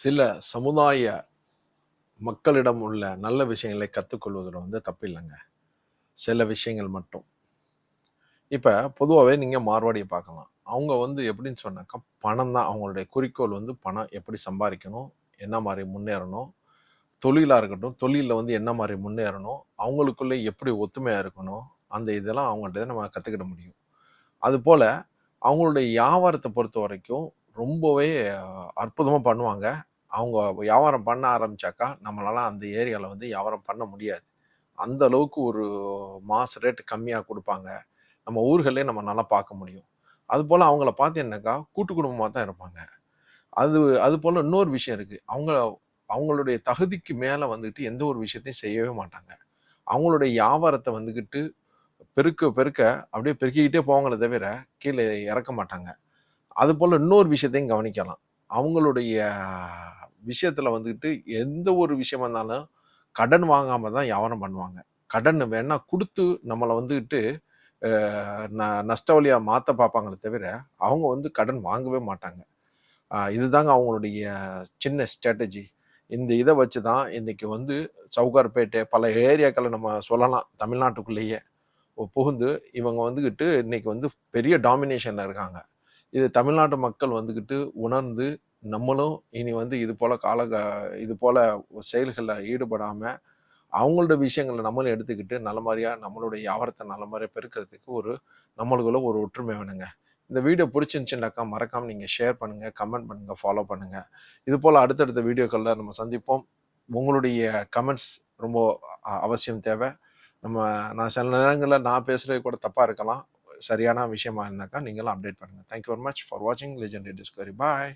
சில சமுதாய மக்களிடம் உள்ள நல்ல விஷயங்களை கற்றுக்கொள்வதில் தப்பில்லைங்க. சில விஷயங்கள் மட்டும். இப்போ பொதுவாகவே நீங்கள் மார்வாடியை பார்க்கலாம். அவங்க எப்படின்னு சொன்னாக்கா பணம் தான் அவங்களுடைய குறிக்கோள். பணம் எப்படி சம்பாதிக்கணும், என்ன மாதிரி முன்னேறணும், தொழிலாக இருக்கட்டும், தொழிலில் என்ன மாதிரி முன்னேறணும், அவங்களுக்குள்ளே எப்படி ஒத்துமையாக இருக்கணும், அந்த இதெல்லாம் அவங்கள்ட்ட நம்ம கற்றுக்கிட முடியும். அதுபோல் அவங்களுடைய வியாபாரத்தை பொறுத்த வரைக்கும் ரொம்பவே அற்புதமாக பண்ணுவாங்க. அவங்க வியாபாரம் பண்ண ஆரம்பிச்சாக்கா நம்மளால அந்த ஏரியாவில் வியாபாரம் பண்ண முடியாது. அந்த அளவுக்கு ஒரு மாச ரேட்டு கம்மியாக கொடுப்பாங்க. நம்ம ஊர்களே நம்ம நல்லா பார்க்க முடியும். அதுபோல் அவங்கள பார்த்தீங்கன்னாக்கா கூட்டு குடும்பமாக தான் இருப்பாங்க. அது அதுபோல் இன்னொரு விஷயம் இருக்குது. அவங்களுடைய தகுதிக்கு மேலே எந்த ஒரு விஷயத்தையும் செய்யவே மாட்டாங்க. அவங்களுடைய வியாபாரத்தை பெருக்க பெருக்க அப்படியே பெருக்கிக்கிட்டே போவாங்களே தவிர கீழே இறக்க மாட்டாங்க. அதுபோல் இன்னொரு விஷயத்தையும் கவனிக்கலாம். அவங்களுடைய விஷயத்தில் எந்த ஒரு விஷயமா இருந்தாலும் கடன் வாங்காமல் தான் வியாபாரம் பண்ணுவாங்க. கடன் வேணா கொடுத்து நம்மளை நஷ்ட வழியாக மாற்ற பார்ப்பாங்களே தவிர அவங்க கடன் வாங்கவே மாட்டாங்க. இதுதாங்க அவங்களுடைய சின்ன ஸ்ட்ராட்டஜி. இந்த இதை வச்சு தான் இன்னைக்கு சவுகார்பேட்டை பல ஏரியாக்களை நம்ம சொல்லலாம். தமிழ்நாட்டுக்குள்ளேயே புகுந்து இவங்க இன்னைக்கு பெரிய டாமினேஷனில் இருக்காங்க. இது தமிழ்நாட்டு மக்கள் உணர்ந்து நம்மளும் இனி இது போல செயல்களில் ஈடுபடாமல் அவங்களோட விஷயங்களை நம்மளும் எடுத்துக்கிட்டு நல்ல மாதிரியாக நம்மளுடைய வியாபாரத்தை நல்ல மாதிரியாக பெருக்கிறதுக்கு நம்மளுக்குள்ள ஒரு ஒற்றுமை வேணுங்க. இந்த வீடியோ பிடிச்சிருந்துச்சுன்னாக்கா மறக்காமல் நீங்கள் ஷேர் பண்ணுங்கள், கமெண்ட் பண்ணுங்கள், ஃபாலோ பண்ணுங்கள். இது போல் அடுத்தடுத்த வீடியோக்களில் நம்ம சந்திப்போம். உங்களுடைய கமெண்ட்ஸ் ரொம்ப அவசியம் தேவை. நான் சில நேரங்களில் நான் பேசுகிறது கூட தப்பாக இருக்கலாம். சரியான விஷயமா இருந்தாக்கா நீங்களும் அப்டேட் பண்ணுங்கள். தேங்க்யூ வெரி மச் ஃபார் வாட்சிங் லெஜெண்டரி டிஸ்கவரி. பாய்.